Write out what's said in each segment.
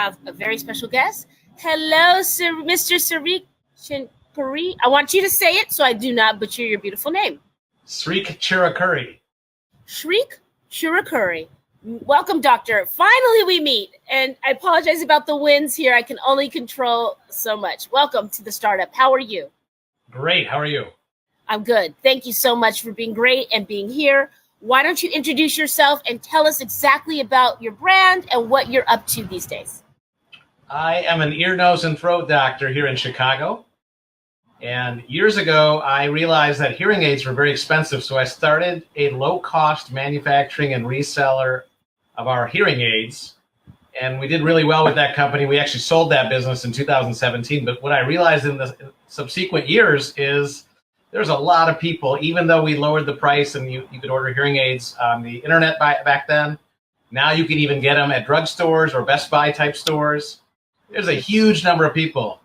have a very special guest. Hello, Mr. Sreek Cherukuri. I want you to say it so I do not butcher your beautiful name. Sreek Cherukuri. Sreek Cherukuri. Welcome, doctor. Finally, we meet. And I apologize about the winds here. I can only control so much. Welcome to the startup. How are you? Great. How are you? I'm good. Thank you so much for being great and being here. Why don't you introduce yourself and tell us exactly about your brand and what you're up to these days? I am an ear, nose, and throat doctor here in Chicago. And years ago, I realized that hearing aids were very expensive, so I started a low-cost manufacturing and reseller of our hearing aids. And we did really well with that company. We actually sold that business in 2017. But what I realized in the subsequent years is there's a lot of people, even though we lowered the price and you could order hearing aids on the internet back then, now you can even get them at drugstores or Best Buy type stores. There's a huge number of people.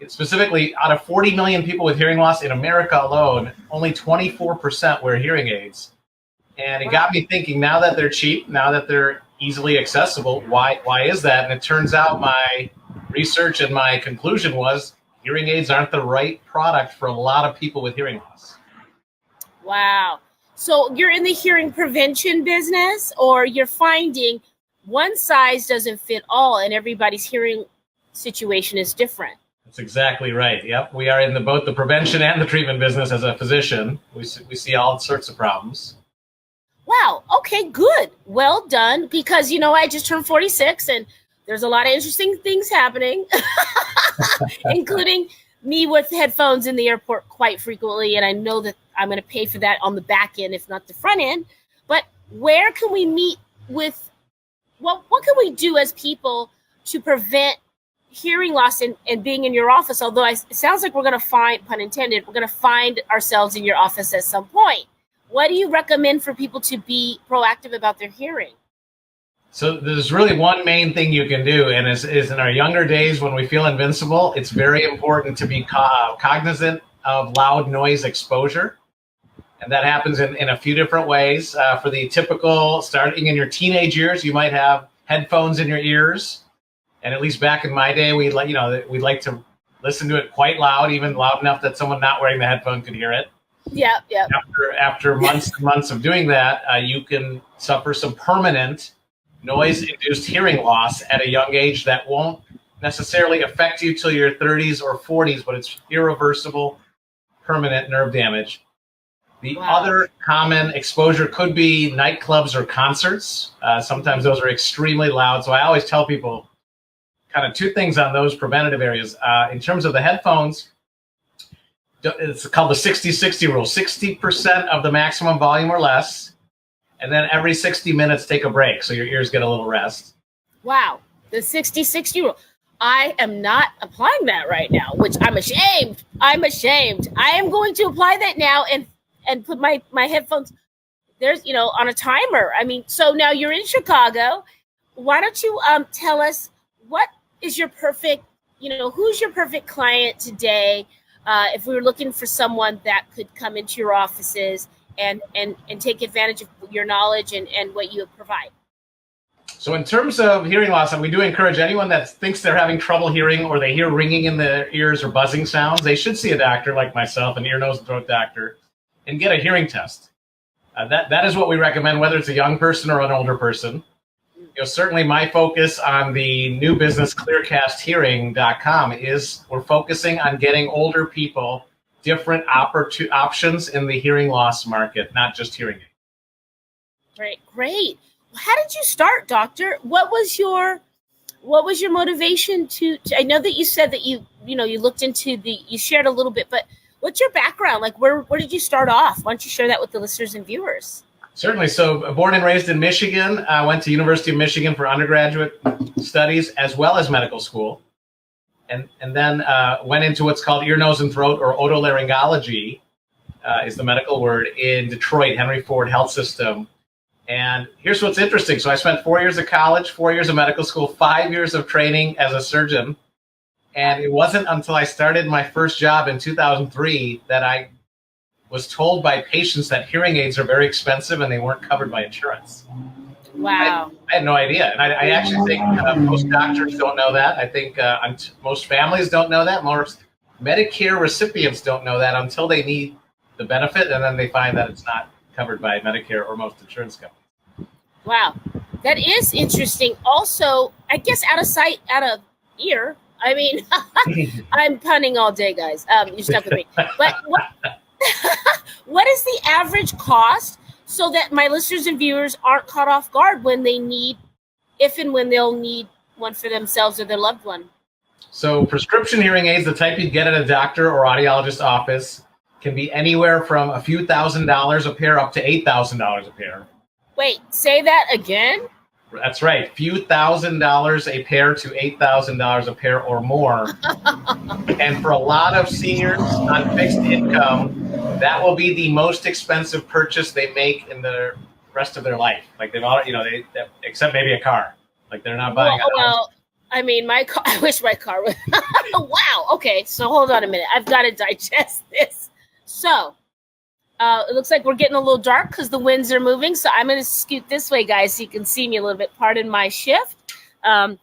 Specifically, out of 40 million people with hearing loss in America alone, only 24% wear hearing aids. And it got me thinking, now that they're cheap, now that they're easily accessible, why is that? And it turns out my research and my conclusion was hearing aids aren't the right product for a lot of people with hearing loss. Wow. So you're in the hearing prevention business, or you're finding one size doesn't fit all and everybody's hearing situation is different? That's exactly right. Yep. We are in both the prevention and the treatment business as a physician. We see all sorts of problems. Wow. Okay, good. Well done. Because, I just turned 46 and there's a lot of interesting things happening, including me with headphones in the airport quite frequently. And I know that I'm going to pay for that on the back end, if not the front end. But where can we meet with, what can we do as people to prevent hearing loss and being in your office? Although it sounds like we're going to find, pun intended, we're going to find ourselves in your office at some point. What do you recommend for people to be proactive about their hearing? So there's really one main thing you can do, and is in our younger days when we feel invincible, it's very important to be cognizant of loud noise exposure. And that happens in a few different ways. For the typical, starting in your teenage years, you might have headphones in your ears. And at least back in my day, we'd like to listen to it quite loud, even loud enough that someone not wearing the headphone could hear it. Yeah. After months and months of doing that, you can suffer some permanent noise-induced hearing loss at a young age that won't necessarily affect you till your 30s or 40s, but it's irreversible, permanent nerve damage. The other common exposure could be nightclubs or concerts. Sometimes those are extremely loud. So I always tell people kind of two things on those preventative areas. In terms of the headphones, it's called the 60-60 rule. 60% of the maximum volume or less. And then every 60 minutes, take a break so your ears get a little rest. Wow. The 60-60 rule. I am not applying that right now, which I'm ashamed. I am going to apply that now and put my headphones, there's, on a timer. I mean, so now you're in Chicago. Why don't you tell us what is your perfect, who's your perfect client today? If we were looking for someone that could come into your offices and take advantage of your knowledge and what you provide. So in terms of hearing loss, and we do encourage anyone that thinks they're having trouble hearing or they hear ringing in their ears or buzzing sounds, they should see a doctor like myself, an ear, nose, and throat doctor, and get a hearing test. That is what we recommend, whether it's a young person or an older person. Certainly my focus on the new business clearcasthearing.com is we're focusing on getting older people different options in the hearing loss market, not just hearing aid. Great. How did you start, doctor? What was your motivation to I know that you said that you looked into you shared a little bit, but what's your background? Like where did you start off? Why don't you share that with the listeners and viewers? Certainly. So born and raised in Michigan, I went to University of Michigan for undergraduate studies as well as medical school. And then went into what's called ear, nose, and throat, or otolaryngology is the medical word, in Detroit, Henry Ford Health System. And here's what's interesting. So I spent 4 years of college, 4 years of medical school, 5 years of training as a surgeon. And it wasn't until I started my first job in 2003 that I was told by patients that hearing aids are very expensive and they weren't covered by insurance. Wow. I had no idea. And I actually think most doctors don't know that. I think most families don't know that. Most Medicare recipients don't know that until they need the benefit, and then they find that it's not covered by Medicare or most insurance companies. Wow. That is interesting. Also, I guess out of sight, out of ear. I mean, I'm punning all day, guys. You're stuck with me. But what is the average cost so that my listeners and viewers aren't caught off guard when they need, if and when they'll need one for themselves or their loved one? So prescription hearing aids, the type you get at a doctor or audiologist office, can be anywhere from a few $1,000s a pair up to $8,000 a pair. Wait, say that again? That's right. Few $1,000s a pair to $8,000 a pair or more. And for a lot of seniors on fixed income, that will be the most expensive purchase they make in the rest of their life. Like they've already, they except maybe a car. Like they're not buying a house. Well, I mean, my car. I wish my car would. Wow. Okay, so hold on a minute. I've got to digest this. So, it looks like we're getting a little dark because the winds are moving. So I'm going to scoot this way, guys, so you can see me a little bit. Pardon my shift. So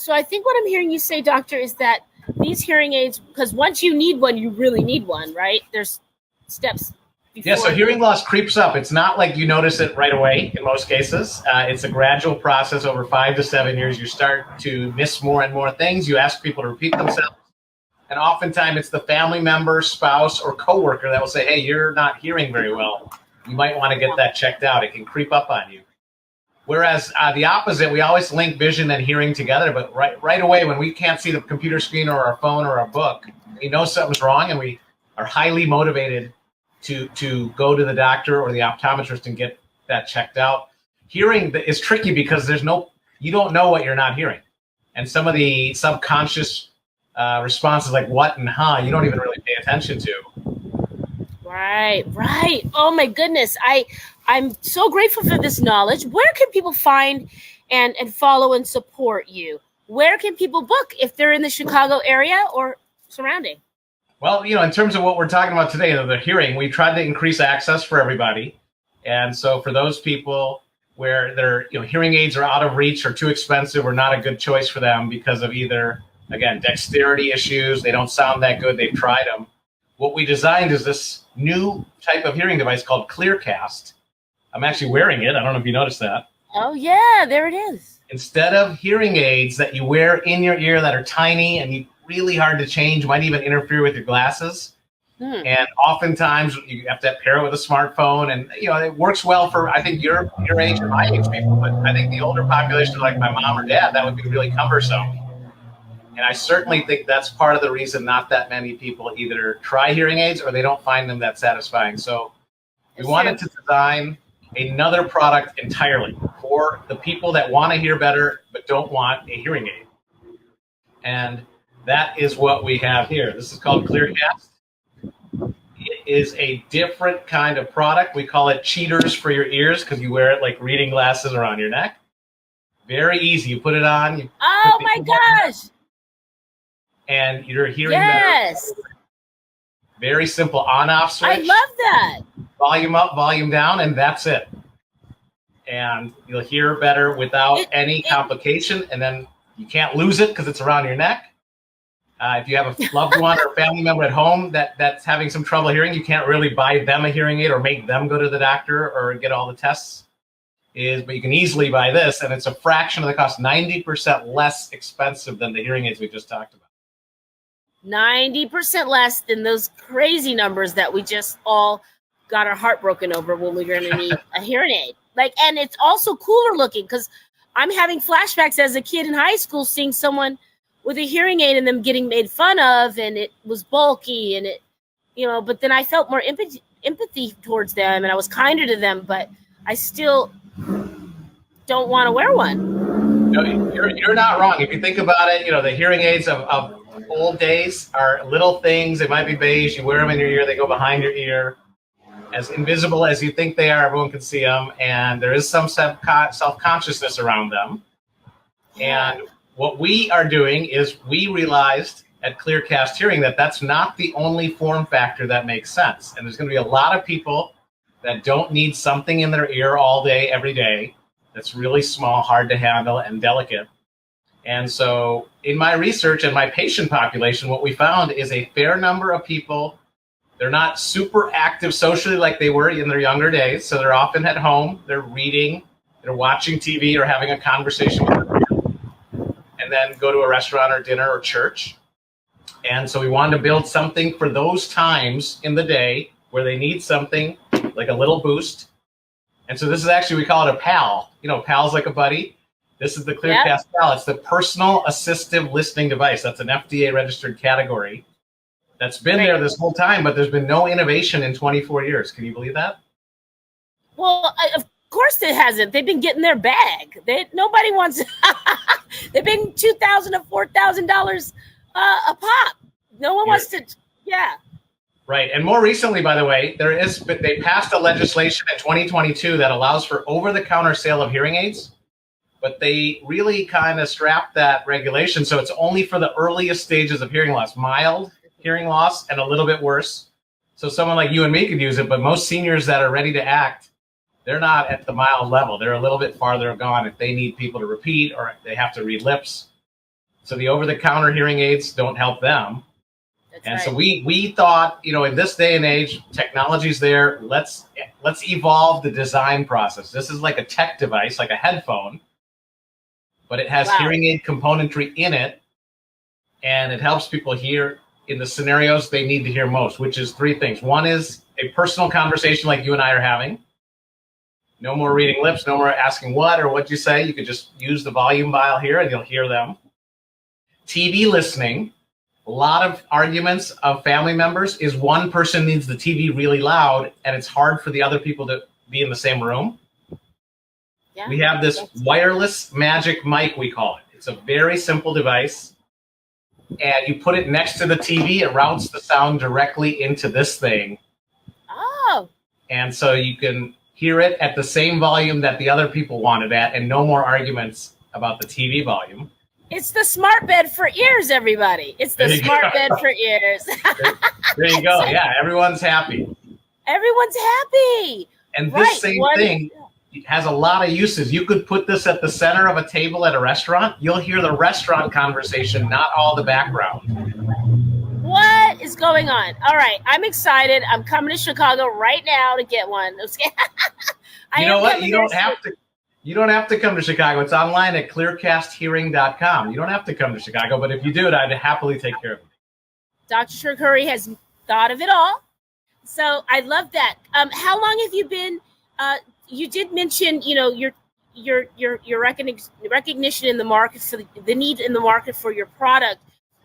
I think what I'm hearing you say, Doctor, is that these hearing aids, because once you need one, you really need one, right? There's steps before. Yeah, so hearing loss creeps up. It's not like you notice it right away in most cases. It's a gradual process over 5 to 7 years. You start to miss more and more things. You ask people to repeat themselves. And oftentimes it's the family member, spouse, or coworker that will say, hey, you're not hearing very well. You might want to get that checked out. It can creep up on you. Whereas the opposite, we always link vision and hearing together. But right away, when we can't see the computer screen or our phone or our book, we know something's wrong, and we are highly motivated to go to the doctor or the optometrist and get that checked out. Hearing is tricky because you don't know what you're not hearing. And some of the subconscious responses like what and huh, you don't even really pay attention to. Right. Oh my goodness. I'm so grateful for this knowledge. Where can people find and follow and support you? Where can people book if they're in the Chicago area or surrounding? Well, in terms of what we're talking about today, the hearing, we tried to increase access for everybody. And so for those people where their hearing aids are out of reach or too expensive or not a good choice for them because of either, again, dexterity issues, they don't sound that good, they've tried them. What we designed is this new type of hearing device called ClearCast. I'm actually wearing it. I don't know if you noticed that. Oh, yeah, there it is. Instead of hearing aids that you wear in your ear that are tiny and really hard to change, might even interfere with your glasses. And oftentimes you have to pair it with a smartphone, and it works well for, I think, your age or my age people, but I think the older population, like my mom or dad, that would be really cumbersome. And I certainly think that's part of the reason not that many people either try hearing aids or they don't find them that satisfying. So we wanted to design another product entirely for the people that want to hear better but don't want a hearing aid. And that is what we have here. This is called ClearCast. It is a different kind of product. We call it cheaters for your ears because you wear it like reading glasses around your neck. Very easy. You put it on. Oh my gosh. And you're hearing better. Very simple on-off switch. I love that. Volume up, volume down, and that's it. And you'll hear better without any complication. And then you can't lose it because it's around your neck. If you have a loved one or a family member at home that's having some trouble hearing, you can't really buy them a hearing aid or make them go to the doctor or get all the tests. But you can easily buy this, and it's a fraction of the cost, 90% less expensive than the hearing aids we just talked about. 90% less than those crazy numbers that we just all got our heart broken over when we're going to need a hearing aid. And it's also cooler looking because I'm having flashbacks as a kid in high school seeing someone with a hearing aid and them getting made fun of, and it was bulky and it, but then I felt more empathy towards them and I was kinder to them, but I still don't want to wear one. No, you're not wrong. If you think about it, the hearing aids of old days are little things. They might be beige. You wear them in your ear. They go behind your ear. As invisible as you think they are, everyone can see them. And there is some self-consciousness around them. And what we are doing is we realized at ClearCast Hearing that that's not the only form factor that makes sense. And there's going to be a lot of people that don't need something in their ear all day, every day, that's really small, hard to handle, and delicate. And so in my research and my patient population, what we found is a fair number of people, they're not super active socially like they were in their younger days. So they're often at home, they're reading, they're watching TV or having a conversation with their friends, and then go to a restaurant or dinner or church. And so we wanted to build something for those times in the day where they need something like a little boost. And so this is actually, we call it a PAL. You know, PAL's like a buddy. This is the ClearCast PAL. It's the personal assistive listening device. That's an FDA registered category that's been there this whole time, but there's been no innovation in 24 years. Can you believe that? Well, of course it hasn't. They've been getting their bag. Nobody wants. They've been $2,000 to $4,000 a pop. No one wants to. Yeah. Right. And more recently, by the way, they passed a legislation in 2022 that allows for over-the-counter sale of hearing aids, but they really kind of strapped that regulation. So it's only for the earliest stages of hearing loss, mild hearing loss and a little bit worse. So someone like you and me could use it, but most seniors that are ready to act, they're not at the mild level. They're a little bit farther gone if they need people to repeat or they have to read lips. So the over-the-counter hearing aids don't help them. So we thought, you know, in this day and age, technology's there. Let's evolve the design process. This is like a tech device, like a headphone, but it has hearing aid componentry in it, and it helps people hear in the scenarios they need to hear most, which is three things. One is a personal conversation like you and I are having. No more reading lips, no more asking what or what'd you say. You could just use the volume dial here and you'll hear them. TV listening. A lot of arguments of family members is one person needs the TV really loud and it's hard for the other people to be in the same room. Yeah, we have this wireless magic mic, we call it. It's a very simple device. And you put it next to the TV, it routes the sound directly into this thing. Oh. And so you can hear it at the same volume that the other people want it at, and no more arguments about the TV volume. It's the smart bed for ears, everybody. It's the smart bed for ears. There you go. Yeah, everyone's happy. Everyone's happy. And this same thing has a lot of uses. You could put this at the center of a table at a restaurant. You'll hear the restaurant conversation, not all the background. What is going on? All right, I'm excited. I'm coming to Chicago right now to get one. You know what? You don't have to. You don't have to come to Chicago. It's online at clearcasthearing.com. You don't have to come to Chicago, but if you do it, I'd happily take care of it. Dr. Cherukuri has thought of it all. So I love that. How long have you been, you did mention, you know, your recognition in the market for the need in the market for your product.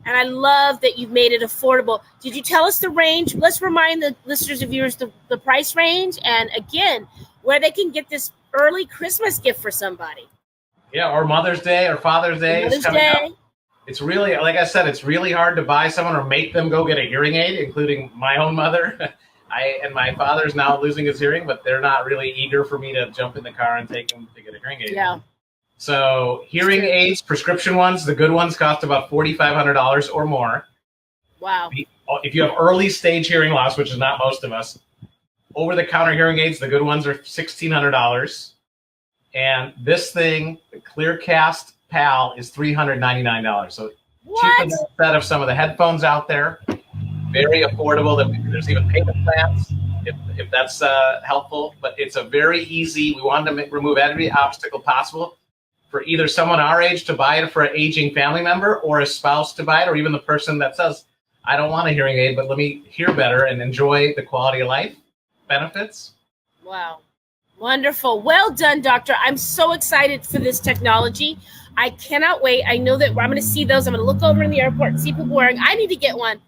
And I love that you've made it affordable. Did you tell us the range? Let's remind the listeners and viewers the price range. And again, where they can get this early Christmas gift for somebody. Yeah, or Mother's Day or Father's Day is coming up. It's really, like I said, it's really hard to buy someone or make them go get a hearing aid, including my own mother. And my father's now losing his hearing, but they're not really eager for me to jump in the car and take him to get a hearing aid. Yeah. So hearing aids, prescription ones, the good ones cost about $4,500 or more. Wow. If you have early stage hearing loss, which is not most of us, over-the-counter hearing aids, the good ones are $1,600. And this thing, the ClearCast PAL, is $399. So cheaper than a set of some of the headphones out there. Very affordable. There's even payment plans if that's helpful. But it's a very easy, we wanted to remove every obstacle possible for either someone our age to buy it for an aging family member or a spouse to buy it, or even the person that says, I don't want a hearing aid, but let me hear better and enjoy the quality of life benefits. Wow. Wonderful. Well done, doctor. I'm so excited for this technology. I cannot wait. I know that I'm going to see those. I'm going to look over in the airport and see people wearing. I need to get one.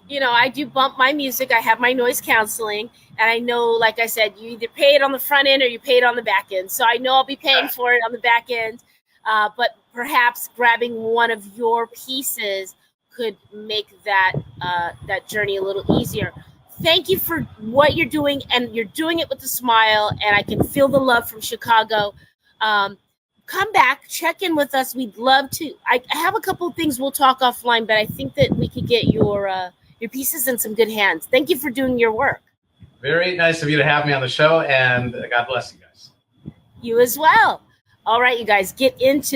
You know, I do bump my music. I have my noise counseling. And I know, like I said, you either pay it on the front end or you pay it on the back end. So I know I'll be paying for it on the back end. But perhaps grabbing one of your pieces could make that journey a little easier. Thank you for what you're doing, and you're doing it with a smile, and I can feel the love from Chicago. Come back, check in with us. We'd love to. I have a couple of things we'll talk offline, but I think that we could get your pieces in some good hands. Thank you for doing your work. Very nice of you to have me on the show, and God bless you guys. You as well. All right, you guys, get into